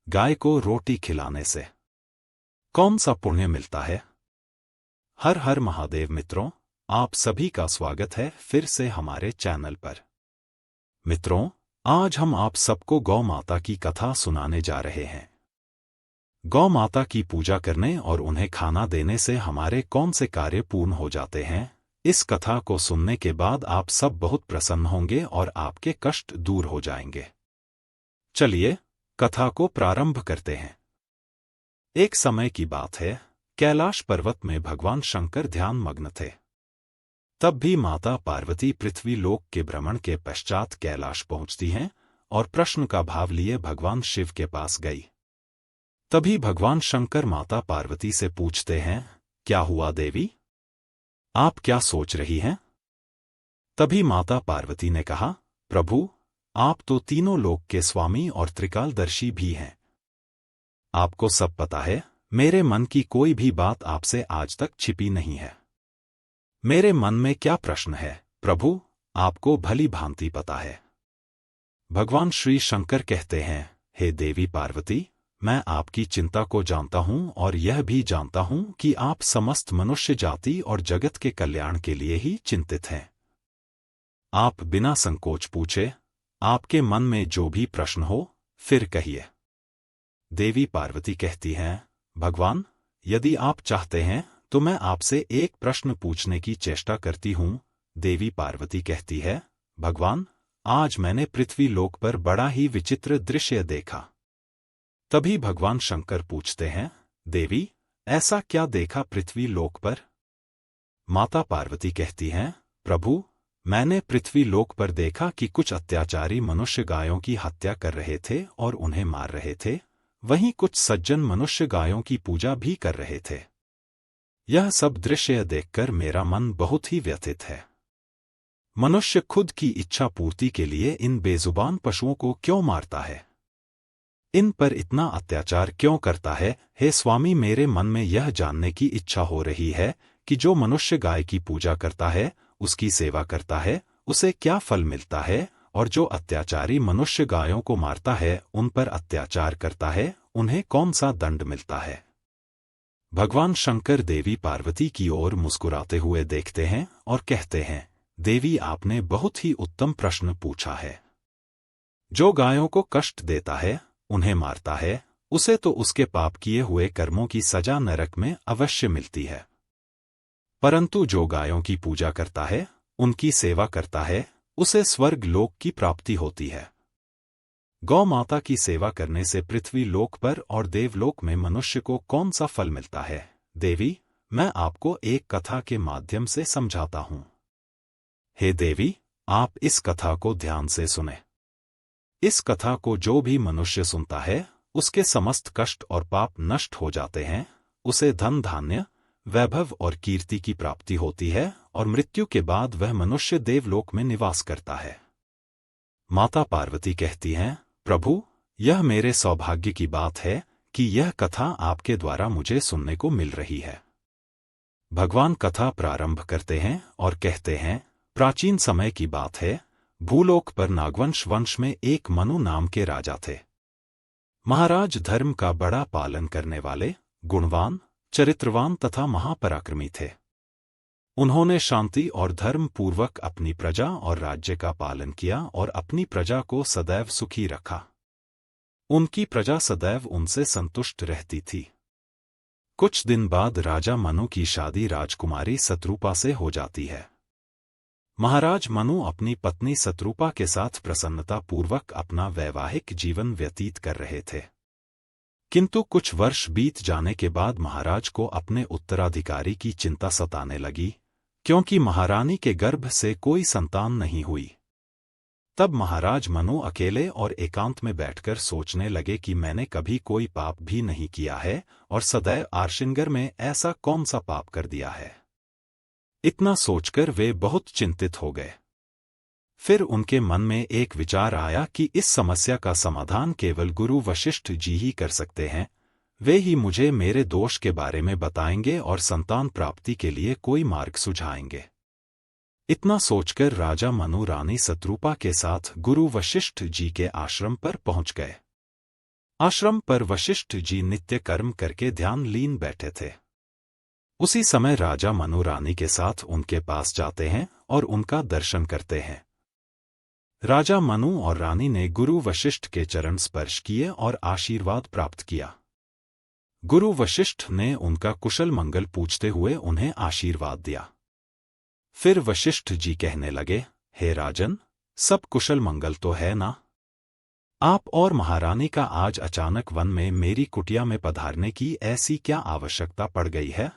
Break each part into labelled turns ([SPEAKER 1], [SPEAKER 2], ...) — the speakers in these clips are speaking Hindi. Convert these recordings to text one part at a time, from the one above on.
[SPEAKER 1] गाय को रोटी खिलाने से कौन सा पुण्य मिलता है? हर हर महादेव मित्रों, आप सभी का स्वागत है फिर से हमारे चैनल पर। मित्रों, आज हम आप सबको गौ माता की कथा सुनाने जा रहे हैं। गौ माता की पूजा करने और उन्हें खाना देने से हमारे कौन से कार्य पूर्ण हो जाते हैं? इस कथा को सुनने के बाद आप सब बहुत प्रसन्न होंगे और आपके कष्ट दूर हो जाएंगे। चलिए कथा को प्रारंभ करते हैं। एक समय की बात है, कैलाश पर्वत में भगवान शंकर ध्यान मग्न थे। तब भी माता पार्वती पृथ्वी लोक के भ्रमण के पश्चात कैलाश पहुंचती हैं और प्रश्न का भाव लिए भगवान शिव के पास गई। तभी भगवान शंकर माता पार्वती से पूछते हैं, क्या हुआ देवी? आप क्या सोच रही हैं? तभी माता पार्वती ने कहा, प्रभु, आप तो तीनों लोक के स्वामी और त्रिकालदर्शी भी हैं। आपको सब पता है, मेरे मन की कोई भी बात आपसे आज तक छिपी नहीं है। मेरे मन में क्या प्रश्न है, प्रभु, आपको भली भांति पता है। भगवान श्री शंकर कहते हैं, हे देवी पार्वती, मैं आपकी चिंता को जानता हूं और यह भी जानता हूं कि आप समस्त मनुष्य जाति और जगत के कल्याण के लिए ही चिंतित हैं। आप बिना संकोच पूछे, आपके मन में जो भी प्रश्न हो, फिर कहिए। देवी पार्वती कहती हैं, भगवान, यदि आप चाहते हैं तो मैं आपसे एक प्रश्न पूछने की चेष्टा करती हूं। देवी पार्वती कहती है, भगवान, आज मैंने पृथ्वी लोक पर बड़ा ही विचित्र दृश्य देखा। तभी भगवान शंकर पूछते हैं, देवी, ऐसा क्या देखा पृथ्वी लोक पर? माता पार्वती कहती हैं, प्रभु, मैंने पृथ्वी लोक पर देखा कि कुछ अत्याचारी मनुष्य गायों की हत्या कर रहे थे और उन्हें मार रहे थे, वहीं कुछ सज्जन मनुष्य गायों की पूजा भी कर रहे थे। यह सब दृश्य देखकर मेरा मन बहुत ही व्यथित है। मनुष्य खुद की इच्छा पूर्ति के लिए इन बेजुबान पशुओं को क्यों मारता है? इन पर इतना अत्याचार क्यों करता है? हे स्वामी, मेरे मन में यह जानने की इच्छा हो रही है कि जो मनुष्य गाय की पूजा करता है, उसकी सेवा करता है, उसे क्या फल मिलता है, और जो अत्याचारी मनुष्य गायों को मारता है, उन पर अत्याचार करता है, उन्हें कौन सा दंड मिलता है? भगवान शंकर देवी पार्वती की ओर मुस्कुराते हुए देखते हैं और कहते हैं, देवी, आपने बहुत ही उत्तम प्रश्न पूछा है। जो गायों को कष्ट देता है, उन्हें मारता है, उसे तो उसके पाप किए हुए कर्मों की सजा नरक में अवश्य मिलती है। परंतु जो गायों की पूजा करता है, उनकी सेवा करता है, उसे स्वर्ग लोक की प्राप्ति होती है। गौ माता की सेवा करने से पृथ्वी लोक पर और देवलोक में मनुष्य को कौन सा फल मिलता है? देवी, मैं आपको एक कथा के माध्यम से समझाता हूं। हे देवी, आप इस कथा को ध्यान से सुने। इस कथा को जो भी मनुष्य सुनता है, उसके समस्त कष्ट और पाप नष्ट हो जाते हैं, उसे धन धान्य, वैभव और कीर्ति की प्राप्ति होती है और मृत्यु के बाद वह मनुष्य देवलोक में निवास करता है। माता पार्वती कहती हैं, प्रभु, यह मेरे सौभाग्य की बात है कि यह कथा आपके द्वारा मुझे सुनने को मिल रही है। भगवान कथा प्रारंभ करते हैं और कहते हैं, प्राचीन समय की बात है, भूलोक पर नागवंश वंश में एक मनु नाम के राजा थे। महाराज धर्म का बड़ा पालन करने वाले, गुणवान, चरित्रवान तथा महापराक्रमी थे। उन्होंने शांति और धर्म पूर्वक अपनी प्रजा और राज्य का पालन किया और अपनी प्रजा को सदैव सुखी रखा। उनकी प्रजा सदैव उनसे संतुष्ट रहती थी। कुछ दिन बाद राजा मनु की शादी राजकुमारी शत्रुपा से हो जाती है। महाराज मनु अपनी पत्नी शत्रुपा के साथ प्रसन्नता पूर्वक अपना वैवाहिक जीवन व्यतीत कर रहे थे। किंतु कुछ वर्ष बीत जाने के बाद महाराज को अपने उत्तराधिकारी की चिंता सताने लगी, क्योंकि महारानी के गर्भ से कोई संतान नहीं हुई। तब महाराज मनु अकेले और एकांत में बैठकर सोचने लगे कि मैंने कभी कोई पाप भी नहीं किया है और सदैव आर्शिंगर में ऐसा कौन सा पाप कर दिया है। इतना सोचकर वे बहुत चिंतित हो गए। फिर उनके मन में एक विचार आया कि इस समस्या का समाधान केवल गुरु वशिष्ठ जी ही कर सकते हैं। वे ही मुझे मेरे दोष के बारे में बताएंगे और संतान प्राप्ति के लिए कोई मार्ग सुझाएंगे। इतना सोचकर राजा मनु रानी शत्रुपा के साथ गुरु वशिष्ठ जी के आश्रम पर पहुंच गए। आश्रम पर वशिष्ठ जी नित्य कर्म करके ध्यान लीन बैठे थे। उसी समय राजा मनु रानी के साथ उनके पास जाते हैं और उनका दर्शन करते हैं। राजा मनु और रानी ने गुरु वशिष्ठ के चरण स्पर्श किए और आशीर्वाद प्राप्त किया। गुरु वशिष्ठ ने उनका कुशल मंगल पूछते हुए उन्हें आशीर्वाद दिया। फिर वशिष्ठ जी कहने लगे, हे राजन, सब कुशल मंगल तो है ना? आप और महारानी का आज अचानक वन में मेरी कुटिया में पधारने की ऐसी क्या आवश्यकता पड़ गई है?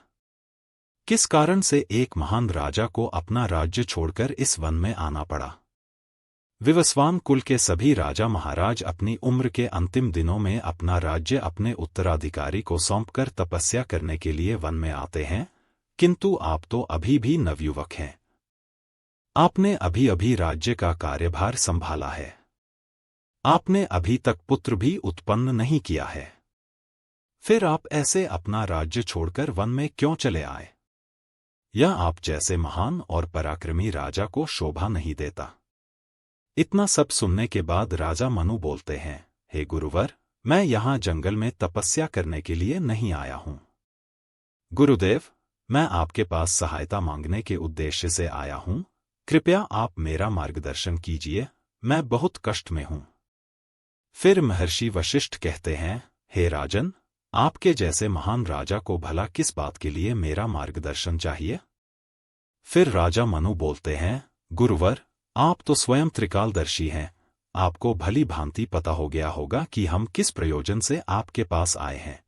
[SPEAKER 1] किस कारण से एक महान राजा को अपना राज्य छोड़कर इस वन में आना पड़ा? विवस्वान कुल के सभी राजा महाराज अपनी उम्र के अंतिम दिनों में अपना राज्य अपने उत्तराधिकारी को सौंपकर तपस्या करने के लिए वन में आते हैं, किंतु आप तो अभी भी नवयुवक हैं। आपने अभी अभी राज्य का कार्यभार संभाला है। आपने अभी तक पुत्र भी उत्पन्न नहीं किया है। फिर आप ऐसे अपना राज्य छोड़कर वन में क्यों चले आए? यह आप जैसे महान और पराक्रमी राजा को शोभा नहीं देता। इतना सब सुनने के बाद राजा मनु बोलते हैं, हे गुरुवर, मैं यहाँ जंगल में तपस्या करने के लिए नहीं आया हूँ। गुरुदेव, मैं आपके पास सहायता मांगने के उद्देश्य से आया हूँ। कृपया आप मेरा मार्गदर्शन कीजिए, मैं बहुत कष्ट में हूँ। फिर महर्षि वशिष्ठ कहते हैं, हे राजन, आपके जैसे महान राजा को भला किस बात के लिए मेरा मार्गदर्शन चाहिए? फिर राजा मनु बोलते हैं, गुरुवर, आप तो स्वयं त्रिकालदर्शी हैं। आपको भली भांति पता हो गया होगा कि हम किस प्रयोजन से आपके पास आए हैं।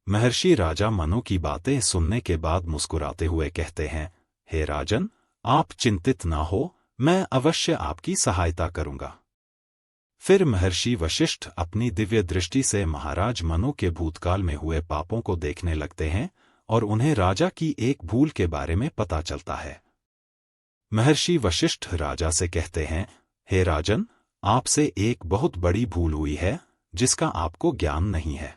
[SPEAKER 1] महर्षि राजा मनु की बातें सुनने के बाद मुस्कुराते हुए कहते हैं, हे राजन, आप चिंतित ना हो, मैं अवश्य आपकी सहायता करूंगा। फिर महर्षि वशिष्ठ अपनी दिव्य दृष्टि से महाराज मनु के भूतकाल में हुए पापों को देखने लगते हैं और उन्हें राजा की एक भूल के बारे में पता चलता है। महर्षि वशिष्ठ राजा से कहते हैं, हे राजन, आपसे एक बहुत बड़ी भूल हुई है जिसका आपको ज्ञान नहीं है।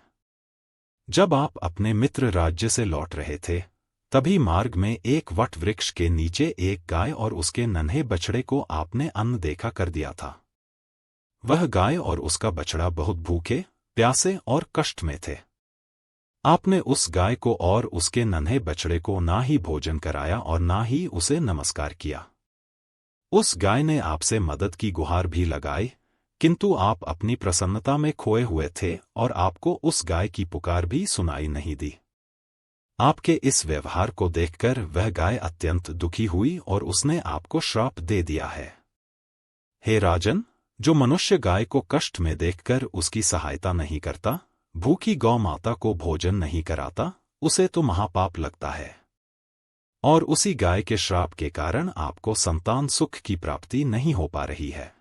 [SPEAKER 1] जब आप अपने मित्र राज्य से लौट रहे थे, तभी मार्ग में एक वट वृक्ष के नीचे एक गाय और उसके नन्हे बछड़े को आपने अनदेखा कर दिया था। वह गाय और उसका बछड़ा बहुत भूखे, प्यासे और कष्ट में थे। आपने उस गाय को और उसके नन्हे बछड़े को ना ही भोजन कराया और ना ही उसे नमस्कार किया। उस गाय ने आपसे मदद की गुहार भी लगाई, किंतु आप अपनी प्रसन्नता में खोए हुए थे और आपको उस गाय की पुकार भी सुनाई नहीं दी। आपके इस व्यवहार को देखकर वह गाय अत्यंत दुखी हुई और उसने आपको श्राप दे दिया है। हे राजन, जो मनुष्य गाय को कष्ट में देखकर उसकी सहायता नहीं करता, भूखी गौ माता को भोजन नहीं कराता, उसे तो महापाप लगता है। और उसी गाय के श्राप के कारण आपको संतान सुख की प्राप्ति नहीं हो पा रही है।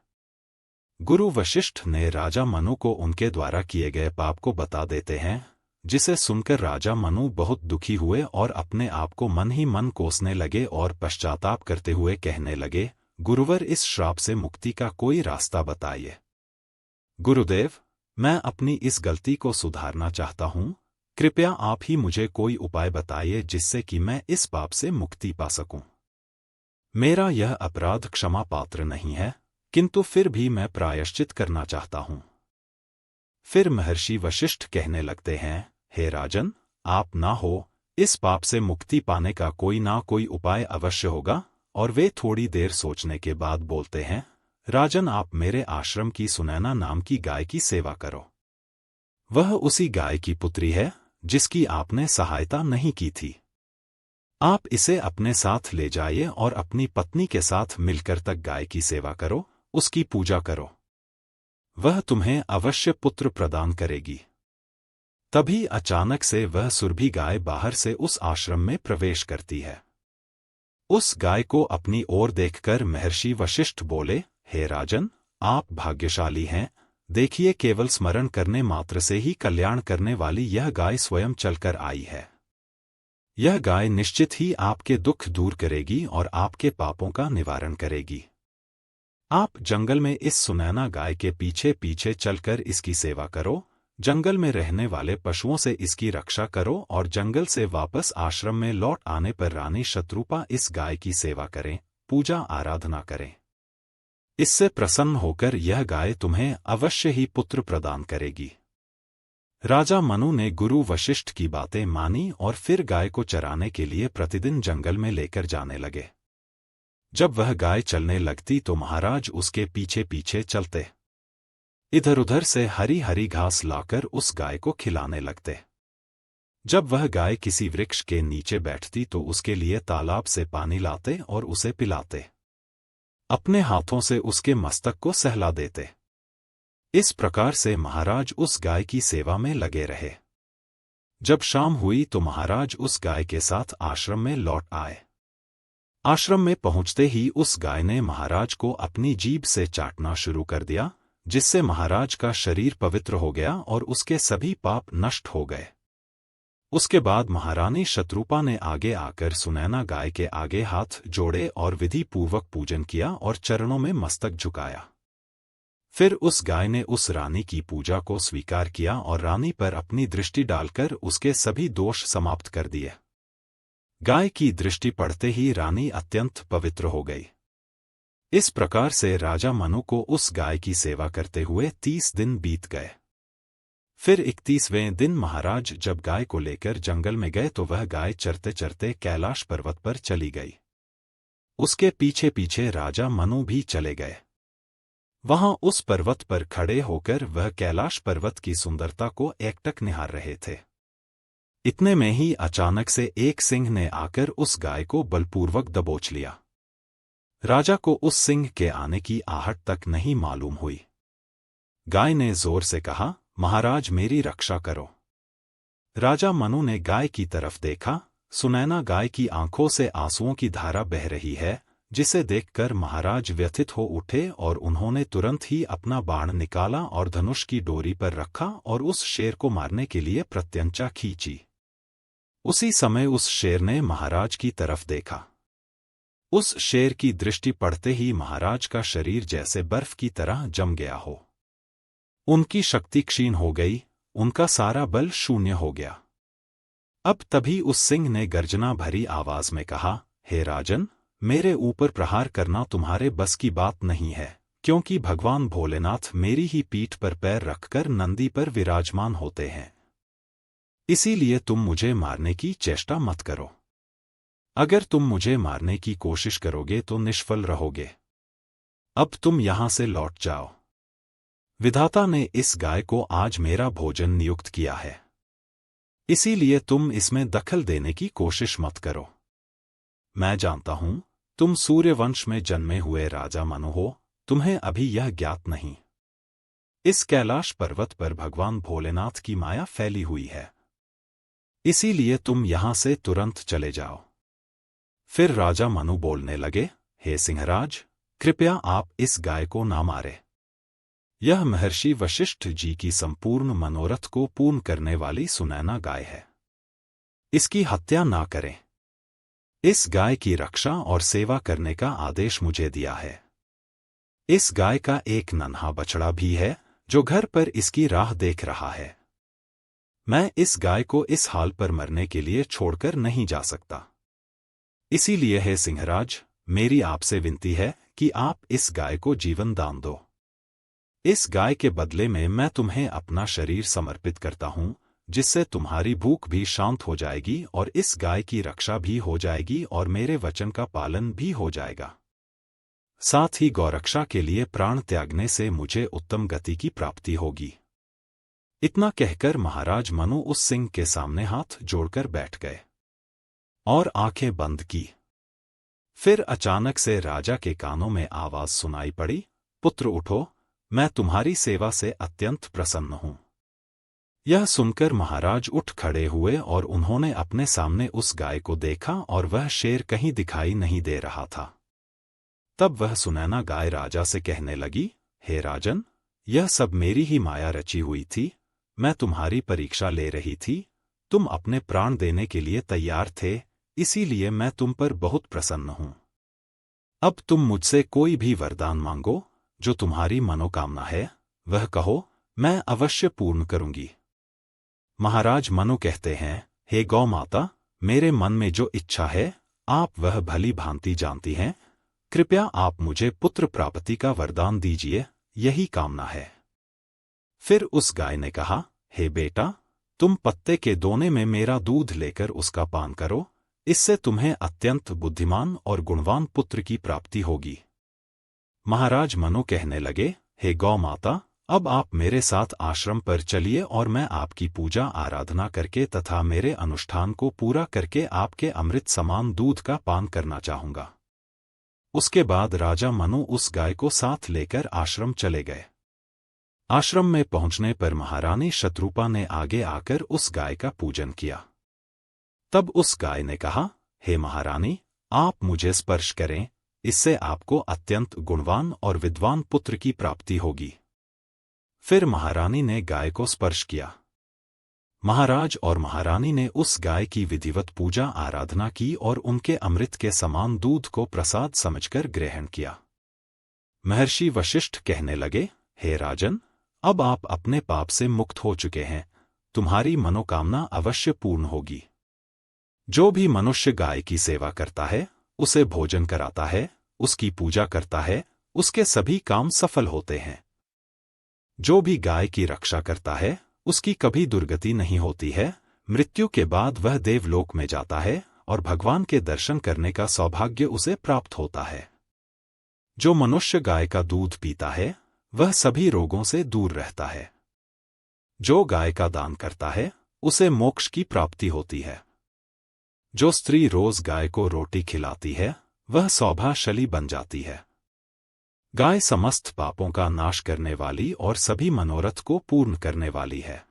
[SPEAKER 1] गुरु वशिष्ठ ने राजा मनु को उनके द्वारा किए गए पाप को बता देते हैं, जिसे सुनकर राजा मनु बहुत दुखी हुए और अपने आप को मन ही मन कोसने लगे और पश्चाताप करते हुए कहने लगे, गुरुवर, इस श्राप से मुक्ति का कोई रास्ता बताइए। गुरुदेव, मैं अपनी इस गलती को सुधारना चाहता हूँ। कृपया आप ही मुझे कोई उपाय बताइए जिससे कि मैं इस पाप से मुक्ति पा सकूं। मेरा यह अपराध क्षमा पात्र नहीं है, किंतु फिर भी मैं प्रायश्चित करना चाहता हूँ। फिर महर्षि वशिष्ठ कहने लगते हैं, हे राजन, आप ना हो, इस पाप से मुक्ति पाने का कोई ना कोई उपाय अवश्य होगा। और वे थोड़ी देर सोचने के बाद बोलते हैं, राजन, आप मेरे आश्रम की सुनैना नाम की गाय की सेवा करो। वह उसी गाय की पुत्री है जिसकी आपने सहायता नहीं की थी। आप इसे अपने साथ ले जाइए और अपनी पत्नी के साथ मिलकर तक गाय की सेवा करो, उसकी पूजा करो। वह तुम्हें अवश्य पुत्र प्रदान करेगी। तभी अचानक से वह सुरभि गाय बाहर से उस आश्रम में प्रवेश करती है। उस गाय को अपनी ओर देखकर महर्षि वशिष्ठ बोले, हे राजन, आप भाग्यशाली हैं। देखिए, केवल स्मरण करने मात्र से ही कल्याण करने वाली यह गाय स्वयं चलकर आई है। यह गाय निश्चित ही आपके दुख दूर करेगी और आपके पापों का निवारण करेगी। आप जंगल में इस सुनैना गाय के पीछे पीछे चलकर इसकी सेवा करो, जंगल में रहने वाले पशुओं से इसकी रक्षा करो और जंगल से वापस आश्रम में लौट आने पर रानी शत्रुपा इस गाय की सेवा करें, पूजा आराधना करें। इससे प्रसन्न होकर यह गाय तुम्हें अवश्य ही पुत्र प्रदान करेगी। राजा मनु ने गुरु वशिष्ठ की बातें मानी और फिर गाय को चराने के लिए प्रतिदिन जंगल में लेकर जाने लगे। जब वह गाय चलने लगती तो महाराज उसके पीछे पीछे चलते। इधर उधर से हरी हरी घास लाकर उस गाय को खिलाने लगते। जब वह गाय किसी वृक्ष के नीचे बैठती तो उसके लिए तालाब से पानी लाते और उसे पिलाते। अपने हाथों से उसके मस्तक को सहला देते। इस प्रकार से महाराज उस गाय की सेवा में लगे रहे। जब शाम हुई तो महाराज उस गाय के साथ आश्रम में लौट आए। आश्रम में पहुंचते ही उस गाय ने महाराज को अपनी जीभ से चाटना शुरू कर दिया, जिससे महाराज का शरीर पवित्र हो गया और उसके सभी पाप नष्ट हो गए। उसके बाद महारानी शत्रुपा ने आगे आकर सुनैना गाय के आगे हाथ जोड़े और विधि पूर्वक पूजन किया और चरणों में मस्तक झुकाया। फिर उस गाय ने उस रानी की पूजा को स्वीकार किया और रानी पर अपनी दृष्टि डालकर उसके सभी दोष समाप्त कर दिए। गाय की दृष्टि पड़ते ही रानी अत्यंत पवित्र हो गई। इस प्रकार से राजा मनु को उस गाय की सेवा करते हुए 30 दिन बीत गए। फिर 31वें दिन महाराज जब गाय को लेकर जंगल में गए तो वह गाय चरते चरते कैलाश पर्वत पर चली गई। उसके पीछे पीछे राजा मनु भी चले गए। वहां उस पर्वत पर खड़े होकर वह कैलाश पर्वत की सुंदरता को एकटक निहार रहे थे। इतने में ही अचानक से एक सिंह ने आकर उस गाय को बलपूर्वक दबोच लिया। राजा को उस सिंह के आने की आहट तक नहीं मालूम हुई। गाय ने जोर से कहा, महाराज मेरी रक्षा करो। राजा मनु ने गाय की तरफ देखा। सुनैना गाय की आंखों से आंसुओं की धारा बह रही है, जिसे देखकर महाराज व्यथित हो उठे और उन्होंने तुरंत ही अपना बाण निकाला और धनुष की डोरी पर रखा और उस शेर को मारने के लिए प्रत्यंचा खींची। उसी समय उस शेर ने महाराज की तरफ देखा। उस शेर की दृष्टि पड़ते ही महाराज का शरीर जैसे बर्फ की तरह जम गया हो। उनकी शक्ति क्षीण हो गई, उनका सारा बल शून्य हो गया। अब तभी उस सिंह ने गर्जना भरी आवाज में कहा, हे राजन, मेरे ऊपर प्रहार करना तुम्हारे बस की बात नहीं है, क्योंकि भगवान भोलेनाथ मेरी ही पीठ पर पैर रखकर नंदी पर विराजमान होते हैं। इसीलिए तुम मुझे मारने की चेष्टा मत करो। अगर तुम मुझे मारने की कोशिश करोगे तो निष्फल रहोगे। अब तुम यहां से लौट जाओ। विधाता ने इस गाय को आज मेरा भोजन नियुक्त किया है, इसीलिए तुम इसमें दखल देने की कोशिश मत करो। मैं जानता हूं तुम सूर्यवंश में जन्मे हुए राजा मनु हो, तुम्हें अभी यह ज्ञात नहीं। इस कैलाश पर्वत पर भगवान भोलेनाथ की माया फैली हुई है, इसीलिए तुम यहां से तुरंत चले जाओ। फिर राजा मनु बोलने लगे, हे सिंहराज, कृपया आप इस गाय को ना मारे। यह महर्षि वशिष्ठ जी की संपूर्ण मनोरथ को पूर्ण करने वाली सुनैना गाय है। इसकी हत्या ना करें। इस गाय की रक्षा और सेवा करने का आदेश मुझे दिया है। इस गाय का एक नन्हा बछड़ा भी है जो घर पर इसकी राह देख रहा है। मैं इस गाय को इस हाल पर मरने के लिए छोड़कर नहीं जा सकता। इसीलिए हे सिंहराज, मेरी आपसे विनती है कि आप इस गाय को जीवन दान दो। इस गाय के बदले में मैं तुम्हें अपना शरीर समर्पित करता हूं, जिससे तुम्हारी भूख भी शांत हो जाएगी और इस गाय की रक्षा भी हो जाएगी और मेरे वचन का पालन भी हो जाएगा। साथ ही गौरक्षा के लिए प्राण त्यागने से मुझे उत्तम गति की प्राप्ति होगी। इतना कहकर महाराज मनु उस सिंह के सामने हाथ जोड़कर बैठ गए और आंखें बंद की। फिर अचानक से राजा के कानों में आवाज सुनाई पड़ी, पुत्र उठो, मैं तुम्हारी सेवा से अत्यंत प्रसन्न हूं। यह सुनकर महाराज उठ खड़े हुए और उन्होंने अपने सामने उस गाय को देखा और वह शेर कहीं दिखाई नहीं दे रहा था। तब वह सुनैना गाय राजा से कहने लगी, हे राजन, यह सब मेरी ही माया रची हुई थी। मैं तुम्हारी परीक्षा ले रही थी। तुम अपने प्राण देने के लिए तैयार थे, इसीलिए मैं तुम पर बहुत प्रसन्न हूं। अब तुम मुझसे कोई भी वरदान मांगो, जो तुम्हारी मनोकामना है, वह कहो, मैं अवश्य पूर्ण करूंगी। महाराज मनु कहते हैं, हे गौ माता, मेरे मन में जो इच्छा है, आप वह भली भांति जानती हैं। कृपया आप मुझे पुत्र प्राप्ति का वरदान दीजिए, यही कामना है। फिर उस गाय ने कहा, हे बेटा, तुम पत्ते के दोने में मेरा दूध लेकर उसका पान करो, इससे तुम्हें अत्यंत बुद्धिमान और गुणवान पुत्र की प्राप्ति होगी। महाराज मनु कहने लगे, हे गौ माता, अब आप मेरे साथ आश्रम पर चलिए और मैं आपकी पूजा आराधना करके तथा मेरे अनुष्ठान को पूरा करके आपके अमृत समान दूध का पान करना चाहूंगा। उसके बाद राजा मनु उस गाय को साथ लेकर आश्रम चले गए। आश्रम में पहुंचने पर महारानी शत्रुपा ने आगे आकर उस गाय का पूजन किया। तब उस गाय ने कहा, हे महारानी, आप मुझे स्पर्श करें, इससे आपको अत्यंत गुणवान और विद्वान पुत्र की प्राप्ति होगी। फिर महारानी ने गाय को स्पर्श किया। महाराज और महारानी ने उस गाय की विधिवत पूजा आराधना की और उनके अमृत के समान दूध को प्रसाद समझकर ग्रहण किया। महर्षि वशिष्ठ कहने लगे, हे राजन, अब आप अपने पाप से मुक्त हो चुके हैं, तुम्हारी मनोकामना अवश्य पूर्ण होगी। जो भी मनुष्य गाय की सेवा करता है, उसे भोजन कराता है, उसकी पूजा करता है, उसके सभी काम सफल होते हैं। जो भी गाय की रक्षा करता है, उसकी कभी दुर्गति नहीं होती है, मृत्यु के बाद वह देवलोक में जाता है और भगवान के दर्शन करने का सौभाग्य उसे प्राप्त होता है। जो मनुष्य गाय का दूध पीता है, वह सभी रोगों से दूर रहता है। जो गाय का दान करता है, उसे मोक्ष की प्राप्ति होती है। जो स्त्री रोज गाय को रोटी खिलाती है, वह सौभाग्यशाली बन जाती है। गाय समस्त पापों का नाश करने वाली और सभी मनोरथ को पूर्ण करने वाली है।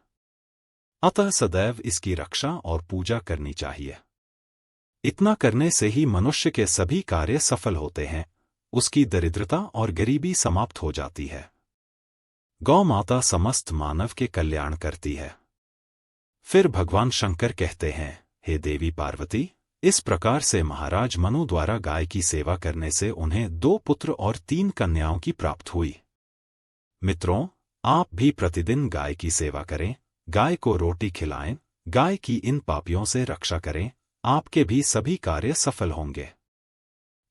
[SPEAKER 1] अतः सदैव इसकी रक्षा और पूजा करनी चाहिए। इतना करने से ही मनुष्य के सभी कार्य सफल होते हैं, उसकी दरिद्रता और गरीबी समाप्त हो जाती है। गौ माता समस्त मानव के कल्याण करती है। फिर भगवान शंकर कहते हैं, हे देवी पार्वती, इस प्रकार से महाराज मनु द्वारा गाय की सेवा करने से उन्हें 2 पुत्र और 3 कन्याओं की प्राप्त हुई। मित्रों, आप भी प्रतिदिन गाय की सेवा करें, गाय को रोटी खिलाएं, गाय की इन पापियों से रक्षा करें, आपके भी सभी कार्य सफल होंगे।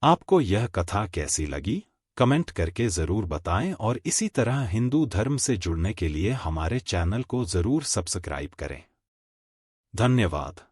[SPEAKER 1] आपको यह कथा कैसी लगी, कमेंट करके जरूर बताएं और इसी तरह हिंदू धर्म से जुड़ने के लिए हमारे चैनल को जरूर सब्सक्राइब करें। धन्यवाद।